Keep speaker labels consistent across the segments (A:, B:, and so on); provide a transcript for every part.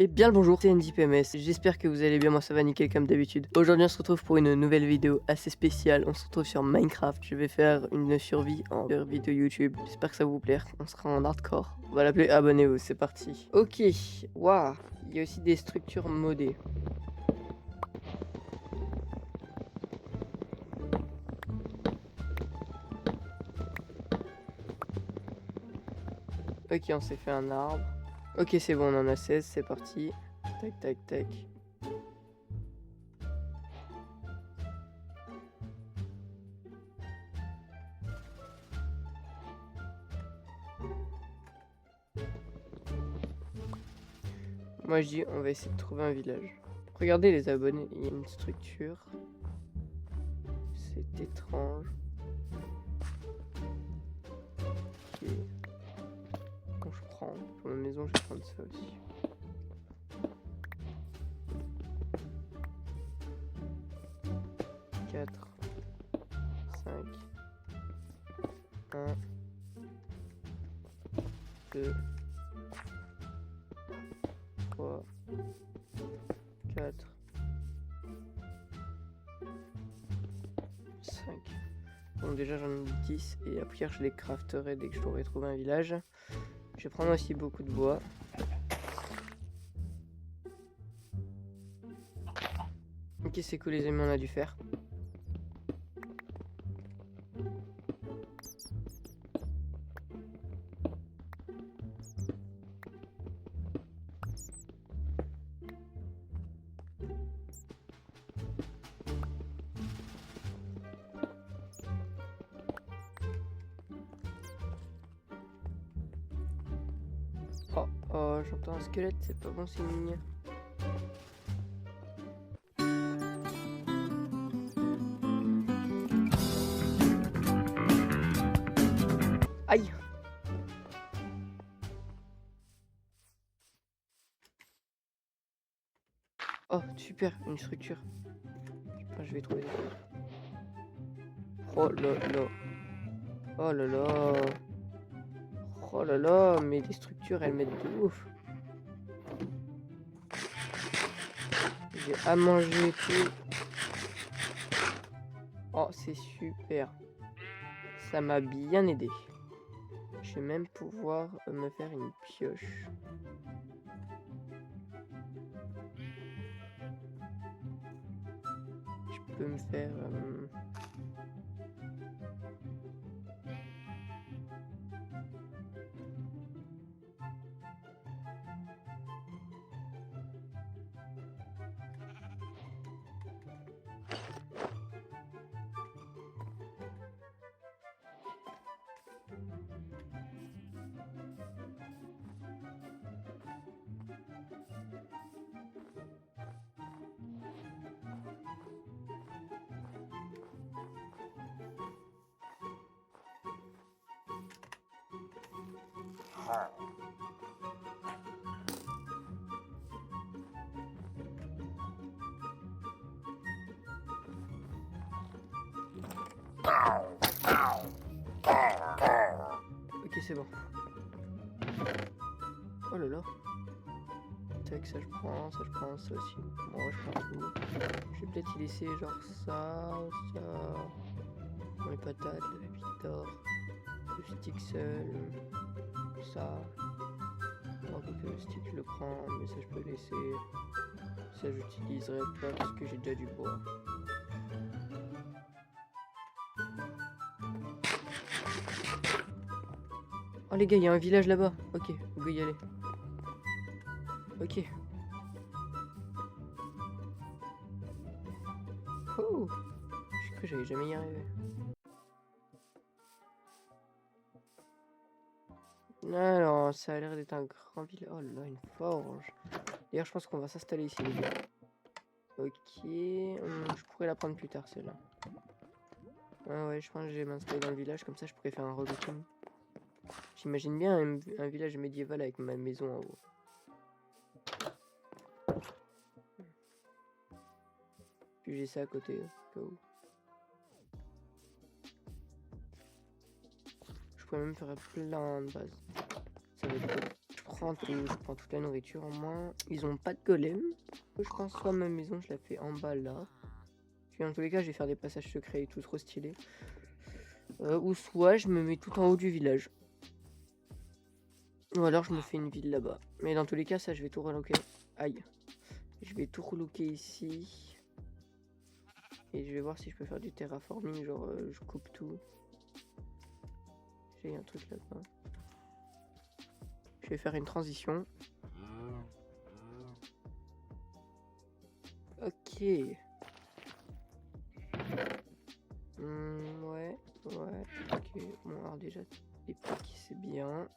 A: Et bien le bonjour, c'est NDPMS, j'espère que vous allez bien, moi ça va nickel comme d'habitude. Aujourd'hui on se retrouve pour une nouvelle vidéo assez spéciale, on se retrouve sur Minecraft, je vais faire une survie en vidéo YouTube, j'espère que ça va vous plaire, on sera en hardcore. On va l'appeler abonnez-vous, c'est parti. Ok, waouh, il y a aussi des structures modées. Ok, on s'est fait un arbre. Ok, c'est bon, on en a 16, c'est parti. Tac, tac, tac. Moi je dis, on va essayer de trouver un village. Regardez les abonnés, il y a une structure. C'est étrange. Ok. Bon, je prends. Pour ma maison, je vais prendre ça aussi. Quatre, 5, 1, 2, 3, 4, 5. Donc déjà j'en ai 10 et après je les crafterai dès que je pourrai trouver un village. Je vais prendre aussi beaucoup de bois. Ok, c'est cool les amis, on a dû faire. Oh, oh, j'entends un squelette, c'est pas bon signe. Aïe! Oh, super, une structure. Enfin, je vais trouver des trucs. Oh là là. Oh là là. Oh là là, mais les structures, elles mettent de ouf. J'ai à manger et tout. Oh, c'est super. Ça m'a bien aidé. Je vais même pouvoir me faire une pioche. Je peux me faire... Ok, c'est bon. Oh là là. Tac, ça je prends, ça je prends, ça aussi. Bon, ouais, je prends tout. Je vais peut-être y laisser genre ça, ça... Bon, les patates, le pépite d'or, le stick seul, ça... Donc le stick je le prends, mais ça je peux laisser. Ça j'utiliserai pas parce que j'ai déjà du bois. Oh les gars, il y a un village là-bas. Ok, on peut y aller. Ok. Oh, j'ai cru que j'allais jamais y arriver. Alors, ça a l'air d'être un grand village. Oh là là, une forge. D'ailleurs, je pense qu'on va s'installer ici, les gars. Ok, je pourrais la prendre plus tard, celle-là. Ah ouais, je pense que je vais m'installer dans le village, comme ça je pourrais faire un relooking. J'imagine bien un village médiéval avec ma maison en haut. Puis j'ai ça à côté, au cas où. Je pourrais même faire plein de bases. Ça va être cool. Je prends tout, je prends toute la nourriture en moins. Ils ont pas de golem. Je pense soit ma maison, je la fais en bas là. Puis en tous les cas, je vais faire des passages secrets et tout, trop stylé. Ou soit je me mets tout en haut du village. Ou alors je me fais une ville là-bas. Mais dans tous les cas, ça, je vais tout relooker. Aïe. Je vais tout relooker ici. Et je vais voir si je peux faire du terraforming. Genre, je coupe tout. J'ai un truc là-bas. Je vais faire une transition. Ok. Ouais. Ok. Bon, alors déjà, les pics, c'est bien.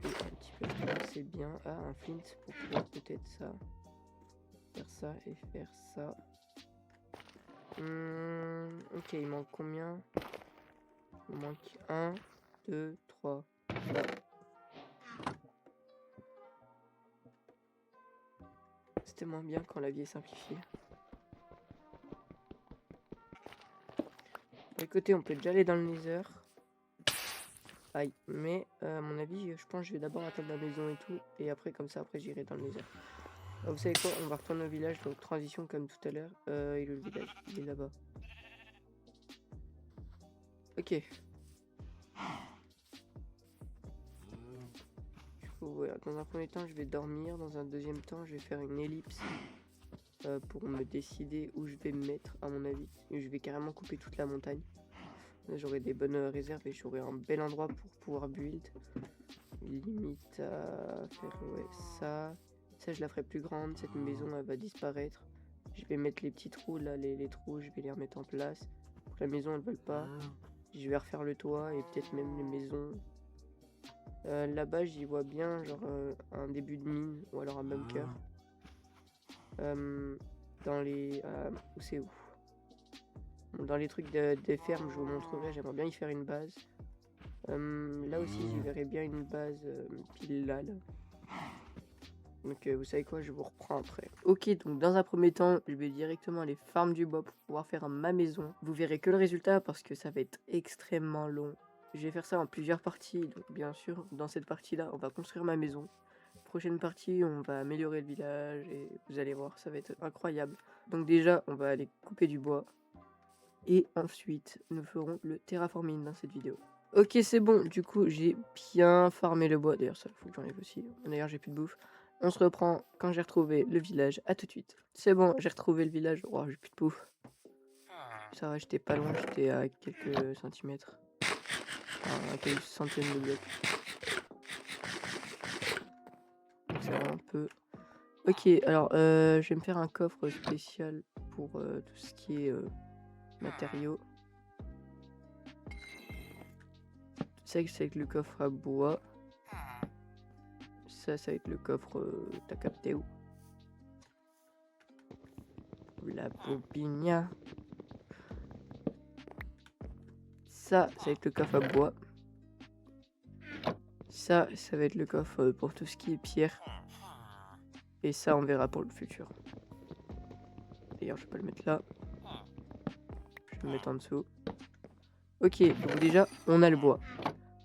A: Et un petit peu de flint, c'est bien. Ah, un flint pour pouvoir peut-être ça. Faire ça et faire ça. Ok, il manque combien? Il manque 1, 2, 3. C'était moins bien quand la vie est simplifiée. Écoutez, on peut déjà aller dans le nether. Aïe, mais à mon avis, je pense que je vais d'abord attendre la maison et tout. Et après, comme ça, après j'irai dans le nether. Alors, vous savez quoi? On va retourner au village, donc transition comme tout à l'heure. Et le village, il est là-bas. Ok. Du coup, voilà, dans un premier temps, je vais dormir. Dans un deuxième temps, je vais faire une ellipse pour me décider où je vais me mettre, à mon avis. Et je vais carrément couper toute la montagne. J'aurai des bonnes réserves et j'aurai un bel endroit pour pouvoir build. Limite à faire ça. Ça, je la ferai plus grande. Cette maison, elle va disparaître. Je vais mettre les petits trous là, les trous, je vais les remettre en place. Pour que la maison, elle ne vole pas. Je vais refaire le toit et peut-être même les maisons. Là-bas, j'y vois bien genre un début de mine ou alors un bunker. Dans les... où c'est où? Dans les trucs des fermes, je vous montrerai. J'aimerais bien y faire une base. Là aussi, j'y verrai bien une base pile là. Donc vous savez quoi, je vous reprends après. Ok, donc dans un premier temps, je vais directement aller farm du bois pour pouvoir faire ma maison. Vous verrez que le résultat parce que ça va être extrêmement long. Je vais faire ça en plusieurs parties. Donc bien sûr, dans cette partie-là, on va construire ma maison. Prochaine partie, on va améliorer le village et vous allez voir, ça va être incroyable. Donc déjà, on va aller couper du bois. Et ensuite, nous ferons le terraforming dans cette vidéo. Ok, c'est bon. Du coup, j'ai bien farmé le bois. D'ailleurs, ça, faut que j'enlève aussi. D'ailleurs, j'ai plus de bouffe. On se reprend quand j'ai retrouvé le village. À tout de suite. C'est bon, j'ai retrouvé le village. Oh, j'ai plus de bouffe. Ça va, j'étais pas loin. J'étais à quelques centimètres. Enfin, à quelques centaines de blocs. Donc, ça va un peu. Ok, alors, je vais me faire un coffre spécial pour tout ce qui est matériaux. Ça, c'est avec le coffre à bois. Ça va être le coffre, t'as capté où? La bobigna. Ça va être le coffre à bois. Ça va être le coffre pour tout ce qui est pierre. Et ça, on verra pour le futur. D'ailleurs, je peux le mettre là. Je vais le mettre en dessous. Ok, donc déjà, on a le bois.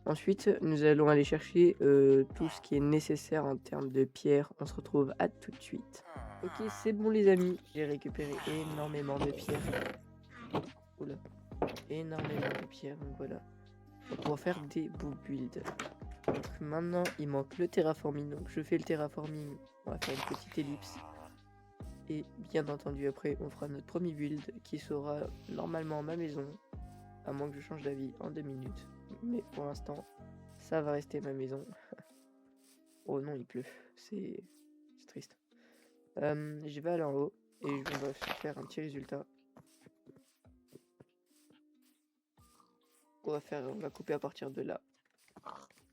A: Ensuite, nous allons aller chercher tout ce qui est nécessaire en termes de pierre. On se retrouve à tout de suite. Ok, c'est bon les amis. J'ai récupéré énormément de pierres. Oula. Énormément de pierres, donc voilà. On va pouvoir faire des beaux builds. Donc maintenant, il manque le terraforming. Donc je fais le terraforming. On va faire une petite ellipse. Et bien entendu, après, on fera notre premier build qui sera normalement ma maison. À moins que je change d'avis en 2 minutes. Mais pour l'instant, ça va rester ma maison. Oh non, il pleut. C'est triste. Je vais aller en haut et on va faire un petit résultat. On va couper à partir de là.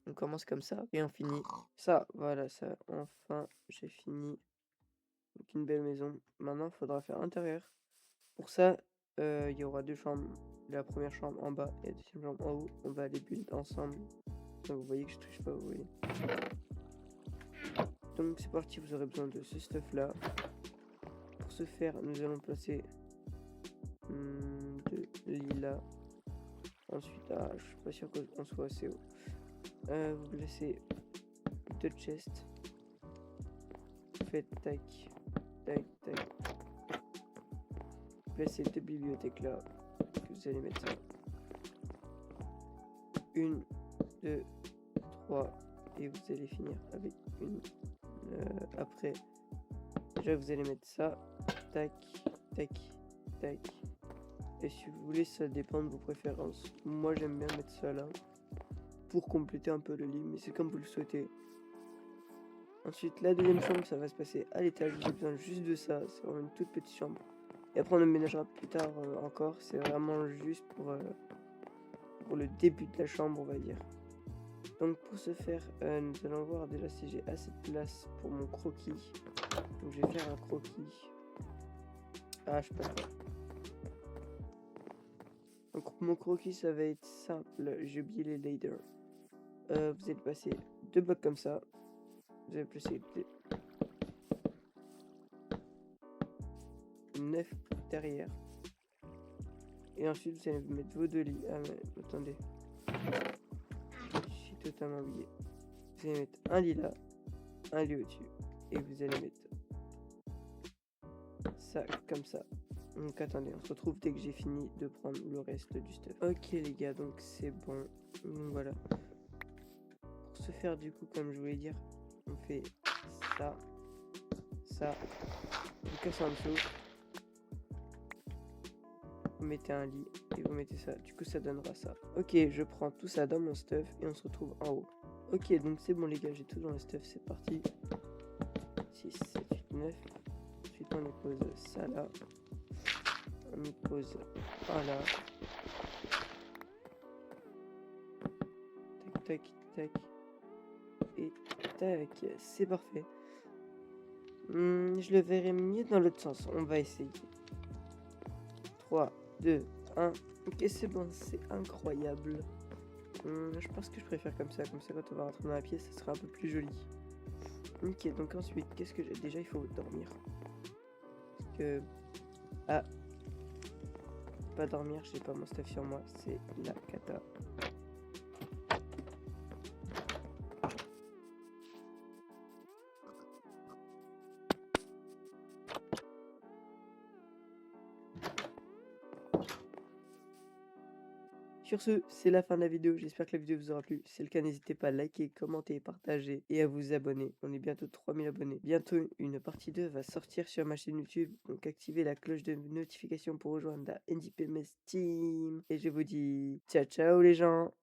A: On commence comme ça et on finit ça. Voilà, ça. Enfin, j'ai fini. Donc une belle maison. Maintenant, il faudra faire l'intérieur. Pour ça, il y aura 2 chambres. La première chambre en bas et la deuxième chambre en haut. On va aller build ensemble. Donc vous voyez que je touche pas, vous voyez. Donc c'est parti, vous aurez besoin de ce stuff là. Pour ce faire, nous allons placer de lilas. Ensuite, je suis pas sûr qu'on soit assez haut. Vous placez 2 chests. Faites tac, tac, tac. Là, ces 2 bibliothèques là, que vous allez mettre ça. 1, 2, 3, et vous allez finir avec une. Après, déjà vous allez mettre ça, tac, tac, tac. Et si vous voulez, ça dépend de vos préférences. Moi, j'aime bien mettre ça là pour compléter un peu le lit, mais c'est comme vous le souhaitez. Ensuite, la deuxième chambre, ça va se passer à l'étage. J'ai besoin juste de ça. C'est vraiment une toute petite chambre. Et après, on aménagera plus tard encore. C'est vraiment juste pour le début de la chambre, on va dire. Donc, pour ce faire, nous allons voir déjà si j'ai assez de place pour mon croquis. Donc, je vais faire un croquis. Ah, je peux pas. Donc, mon croquis, ça va être simple. J'ai oublié les laders. Vous allez passer 2 blocs comme ça. Vous allez placer 9 derrière. Et ensuite, vous allez mettre vos 2 lits. Ah, mais attendez. Je suis totalement oublié. Vous allez mettre un lit là, un lit au-dessus. Et vous allez mettre ça comme ça. Donc attendez, on se retrouve dès que j'ai fini de prendre le reste du stuff. Ok les gars, donc c'est bon. Donc voilà. Pour ce faire du coup, comme je voulais dire, on fait ça, ça. Vous cassez en dessous. Vous mettez un lit et vous mettez ça. Du coup, ça donnera ça. Ok, je prends tout ça dans mon stuff et on se retrouve en haut. Ok, donc c'est bon les gars, j'ai tout dans le stuff, c'est parti. 6, 7, 8, 9. Ensuite, on y pose ça là. On y pose un là. Tac, tac, tac. Et tac, c'est parfait. Je le verrai mieux dans l'autre sens. On va essayer. 3, 2, 1. Ok, c'est bon, c'est incroyable. Je pense que je préfère comme ça quand on va rentrer dans la pièce, ça sera un peu plus joli. Ok, donc ensuite, qu'est-ce que j'ai? Déjà, il faut dormir. Parce que... Ah, pas dormir, j'ai pas mon stuff sur moi, c'est la cata. Sur ce, c'est la fin de la vidéo. J'espère que la vidéo vous aura plu. Si c'est le cas, n'hésitez pas à liker, commenter, partager et à vous abonner. On est bientôt 3000 abonnés. Bientôt, une partie 2 va sortir sur ma chaîne YouTube. Donc, activez la cloche de notification pour rejoindre la NDPMS Team. Et je vous dis ciao, ciao les gens!